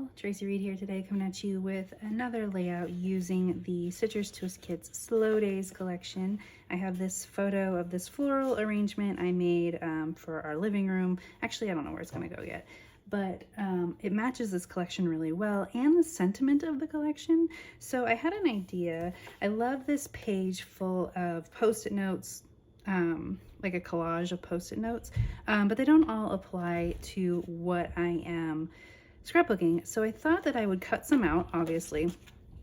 all, Tracy Reed here today, coming at you with another layout using the Citrus Twist Kits Slow Days collection. I have this photo of this floral arrangement I made for our living room. Actually, I don't know where it's gonna go yet, but it matches this collection really well and the sentiment of the collection. So I had an idea. I love this page full of post-it notes, like a collage of post-it notes, but they don't all apply to what I am scrapbooking. So I thought that I would cut some out, obviously,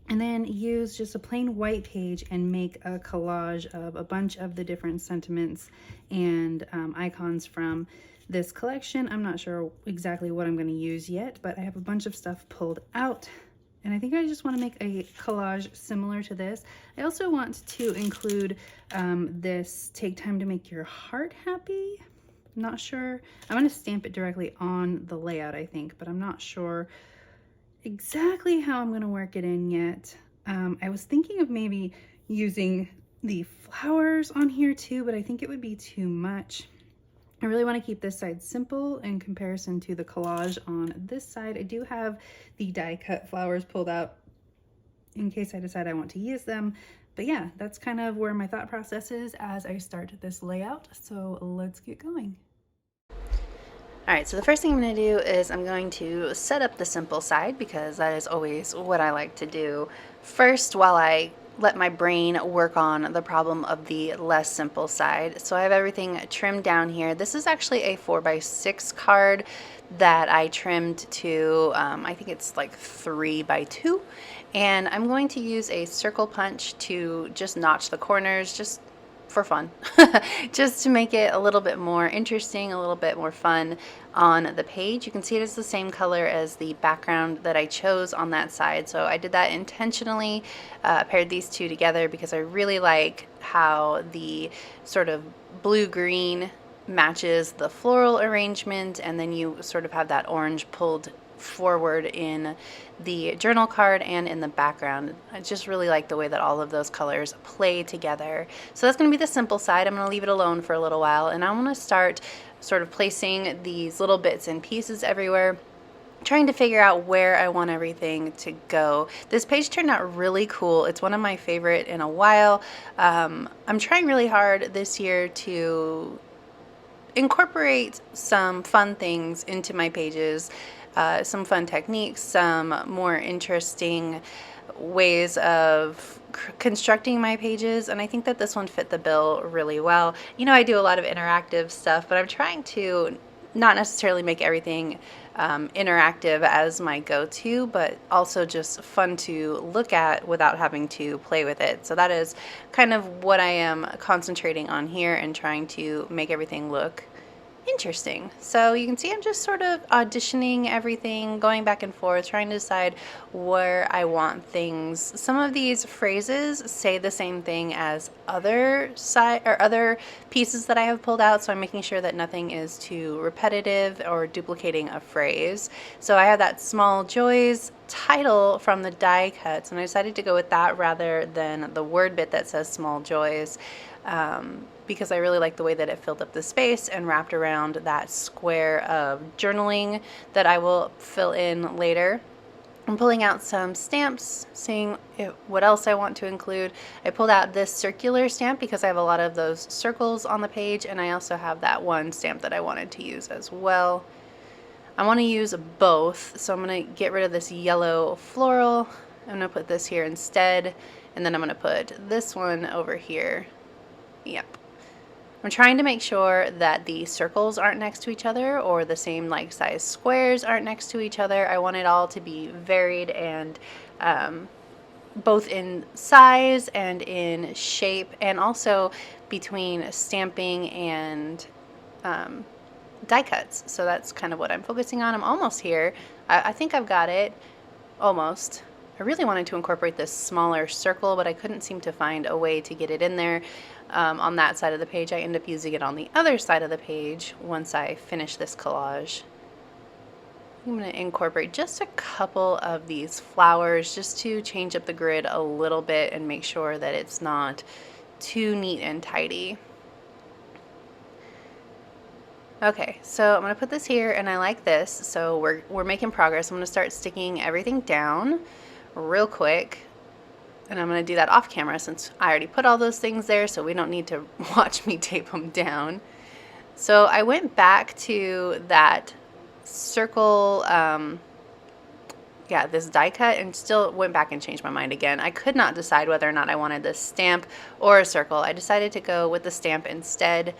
and then use just a plain white page and make a collage of a bunch of the different sentiments and icons from this collection. I'm not sure exactly what I'm going to use yet, but I have a bunch of stuff pulled out. And I think I just want to make a collage similar to this. I also want to include this Take Time to Make Your Heart Happy. I'm not sure. I'm going to stamp it directly on the layout, I think, but I'm not sure exactly how I'm going to work it in yet. I was thinking of maybe using the flowers on here too, but I think it would be too much. I really want to keep this side simple in comparison to the collage on this side. I do have the die cut flowers pulled out in case I decide I want to use them. But yeah, that's kind of where my thought process is as I start this layout. So let's get going. Alright, so the first thing I'm going to do is I'm going to set up the simple side because that is always what I like to do first while I let my brain work on the problem of the less simple side. So I have everything trimmed down here. This is actually a 4x6 card that I trimmed to, I think it's like 3x2. And I'm going to use a circle punch to just notch the corners, just for fun, just to make it a little bit more interesting, a little bit more fun on the page. You can see it is the same color as the background that I chose on that side. So I did that intentionally, paired these two together because I really like how the sort of blue-green matches the floral arrangement, and then you sort of have that orange pulled forward in the journal card and in the background. I just really like the way that all of those colors play together. So that's going to be the simple side. I'm going to leave it alone for a little while, and I want to start sort of placing these little bits and pieces everywhere, trying to figure out where I want everything to go. This page turned out really cool. It's one of my favorite in a while. I'm trying really hard this year to incorporate some fun things into my pages, some fun techniques, some more interesting ways of constructing my pages, and I think that this one fit the bill really well. You know, I do a lot of interactive stuff, but I'm trying to not necessarily make everything interactive as my go-to, but also just fun to look at without having to play with it. So that is kind of what I am concentrating on here and trying to make everything look interesting. So you can see I'm just sort of auditioning everything, going back and forth, trying to decide where I want things. Some of these phrases say the same thing as other pieces that I have pulled out, so I'm making sure that nothing is too repetitive or duplicating a phrase. So I have that Small Joys title from the die cuts, and I decided to go with that rather than the word bit that says Small Joys. Because I really like the way that it filled up the space and wrapped around that square of journaling that I will fill in later. I'm pulling out some stamps, seeing what else I want to include. I pulled out this circular stamp because I have a lot of those circles on the page, and I also have that one stamp that I wanted to use as well. I want to use both, so I'm going to get rid of this yellow floral. I'm going to put this here instead, and then I'm going to put this one over here. Yep. I'm trying to make sure that the circles aren't next to each other or the same like size squares aren't next to each other. I want it all to be varied and both in size and in shape, and also between stamping and die cuts. So that's kind of what I'm focusing on. I'm almost here. I think I've got it. Almost. I really wanted to incorporate this smaller circle, but I couldn't seem to find a way to get it in there on that side of the page. I end up using it on the other side of the page once I finish this collage. I'm going to incorporate just a couple of these flowers just to change up the grid a little bit and make sure that it's not too neat and tidy. Okay, so I'm gonna put this here, and I like this, so we're making progress. I'm gonna start sticking everything down real quick, and I'm gonna do that off camera since I already put all those things there, so we don't need to watch me tape them down. So I went back to that circle, yeah, this die cut, and still went back and changed my mind again. I could not decide whether or not I wanted this stamp or a circle. I decided to go with the stamp instead.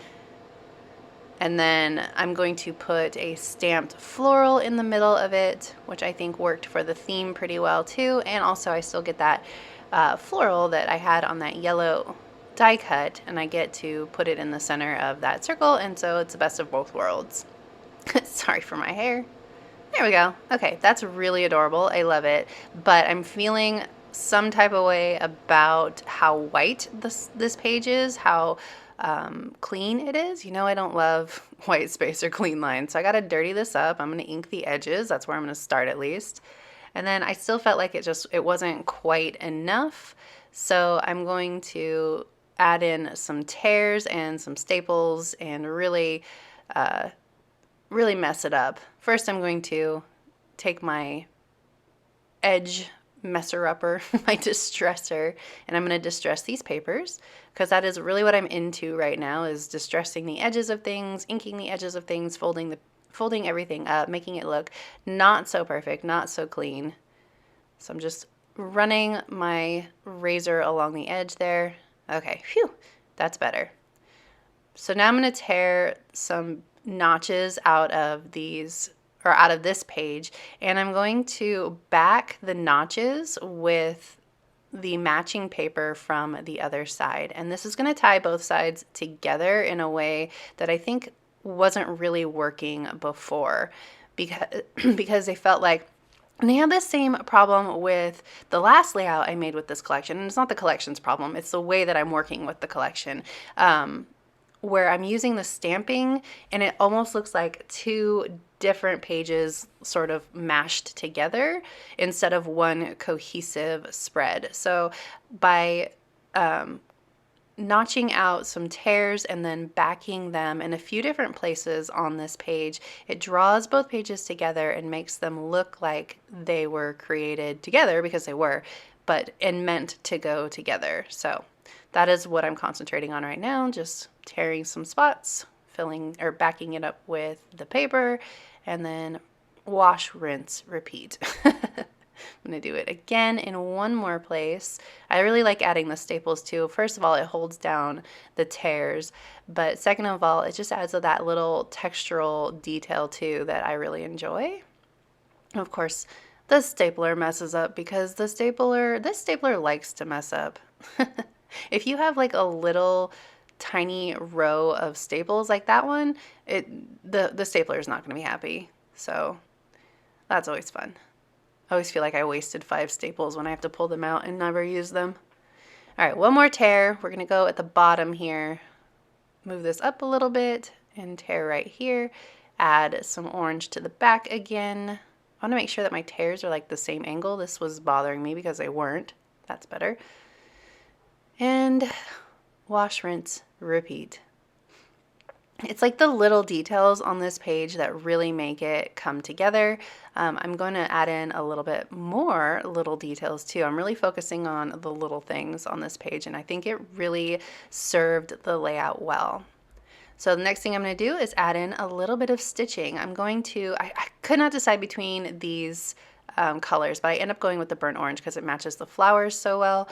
And then I'm going to put a stamped floral in the middle of it, which I think worked for the theme pretty well too. And also I still get that floral that I had on that yellow die cut, and I get to put it in the center of that circle, and so it's the best of both worlds. Sorry for my hair. There we go. Okay, that's really adorable. I love it. But I'm feeling some type of way about how white this page is, how clean it is. You know, I don't love white space or clean lines, so I gotta dirty this up. I'm gonna ink the edges. That's where I'm gonna start at least. And then I still felt like it wasn't quite enough, so I'm going to add in some tears and some staples and really mess it up. First, I'm going to take my edge messer-upper, my distresser, and I'm going to distress these papers, because that is really what I'm into right now, is distressing the edges of things, inking the edges of things, folding everything up, making it look not so perfect, not so clean. So I'm just running my razor along the edge there. Okay, phew, that's better. So now I'm going to tear some notches out of these, or out of this page, and I'm going to back the notches with the matching paper from the other side. And this is going to tie both sides together in a way that I think wasn't really working before, because they felt like, and they had the same problem with the last layout I made with this collection. And it's not the collection's problem, it's the way that I'm working with the collection. Where I'm using the stamping, and it almost looks like two different pages sort of mashed together instead of one cohesive spread. So by notching out some tears and then backing them in a few different places on this page, it draws both pages together and makes them look like they were created together, because they were, and meant to go together. So that is what I'm concentrating on right now, just tearing some spots, filling or backing it up with the paper, and then wash, rinse, repeat. I'm going to do it again in one more place. I really like adding the staples too. First of all, it holds down the tears, but second of all, it just adds that little textural detail too that I really enjoy. Of course, the stapler messes up, because this stapler likes to mess up. If you have like a little tiny row of staples like that one, the stapler is not going to be happy. So that's always fun. I always feel like I wasted 5 staples when I have to pull them out and never use them. All right, one more tear. We're going to go at the bottom here. Move this up a little bit and tear right here. Add some orange to the back again. I want to make sure that my tears are like the same angle. This was bothering me because they weren't. That's better. And wash, rinse, repeat. It's like the little details on this page that really make it come together. I'm going to add in a little bit more little details too. I'm really focusing on the little things on this page, and I think it really served the layout well. So the next thing I'm going to do is add in a little bit of stitching. I could not decide between these colors, but I end up going with the burnt orange because it matches the flowers so well.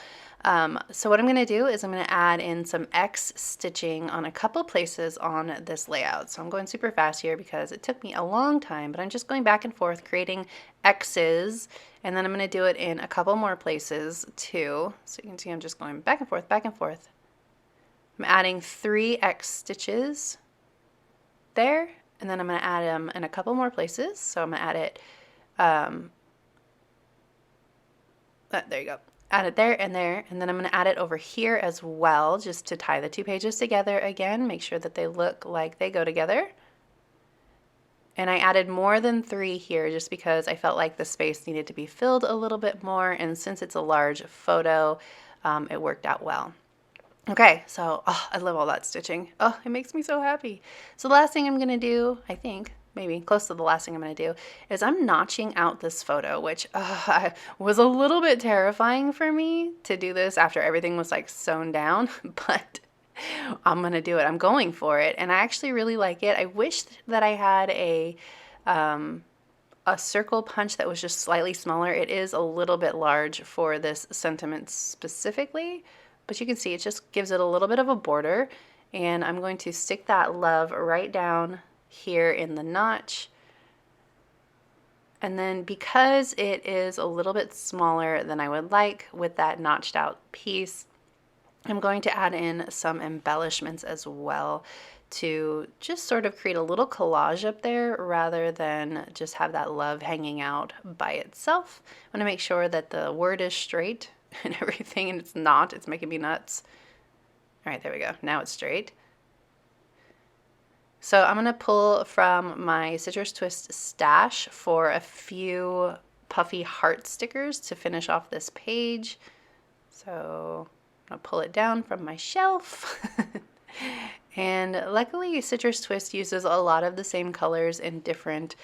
So what I'm going to do is I'm going to add in some X stitching on a couple places on this layout. So I'm going super fast here because it took me a long time, but I'm just going back and forth creating X's, and then I'm going to do it in a couple more places too. So you can see I'm just going back and forth, back and forth. I'm adding 3 X stitches there, and then I'm going to add them in a couple more places. So I'm going to add it, there you go. Add it there, and then I'm going to add it over here as well, just to tie the 2 pages together again, make sure that they look like they go together. And I added more than 3 here just because I felt like the space needed to be filled a little bit more, and since it's a large photo, it worked out well. Okay, so I love all that stitching. Oh, it makes me so happy. So the last thing I'm gonna do, I think, maybe close to the last thing I'm gonna do, is I'm notching out this photo, which was a little bit terrifying for me to do this after everything was like sewn down, but I'm gonna do it. I'm going for it, and I actually really like it. I wish that I had a circle punch that was just slightly smaller. It is a little bit large for this sentiment specifically, but you can see it just gives it a little bit of a border. And I'm going to stick that love right down here in the notch. And then because it is a little bit smaller than I would like with that notched out piece, I'm going to add in some embellishments as well to just sort of create a little collage up there rather than just have that love hanging out by itself. I want to make sure that the word is straight and everything, and it's not. It's making me nuts. All right, there we go. Now it's straight. So I'm going to pull from my Citrus Twist stash for a few puffy heart stickers to finish off this page. So I'm going to pull it down from my shelf. And luckily, Citrus Twist uses a lot of the same colors in different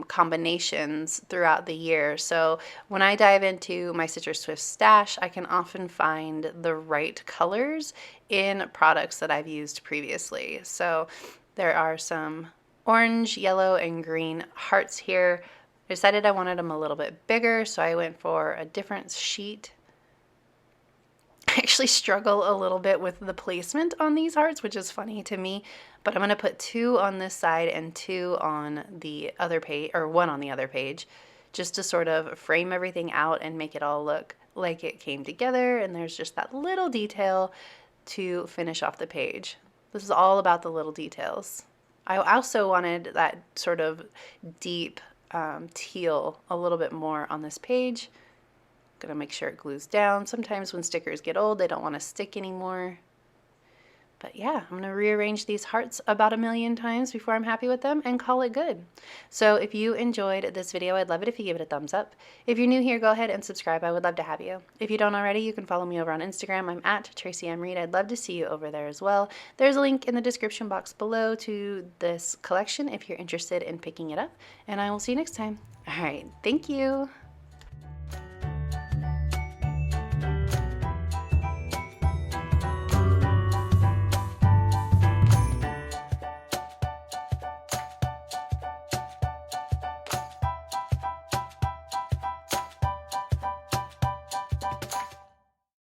combinations throughout the year. So when I dive into my Citrus Twist stash, I can often find the right colors in products that I've used previously. So there are some orange, yellow, and green hearts here. I decided I wanted them a little bit bigger, so I went for a different sheet. I actually struggle a little bit with the placement on these hearts, which is funny to me, but I'm going to put 2 on this side and 2 on the other page, or 1 on the other page, just to sort of frame everything out and make it all look like it came together. And there's just that little detail to finish off the page. This is all about the little details. I also wanted that sort of deep teal a little bit more on this page. Gonna make sure it glues down. Sometimes when stickers get old, they don't want to stick anymore. But yeah, I'm gonna rearrange these hearts about 1,000,000 times before I'm happy with them and call it good. So if you enjoyed this video, I'd love it if you give it a thumbs up. If you're new here, go ahead and subscribe. I would love to have you. If you don't already, you can follow me over on Instagram. I'm at Tracy M. Reed. I'd love to see you over there as well. There's a link in the description box below to this collection if you're interested in picking it up. And I will see you next time. All right, thank you.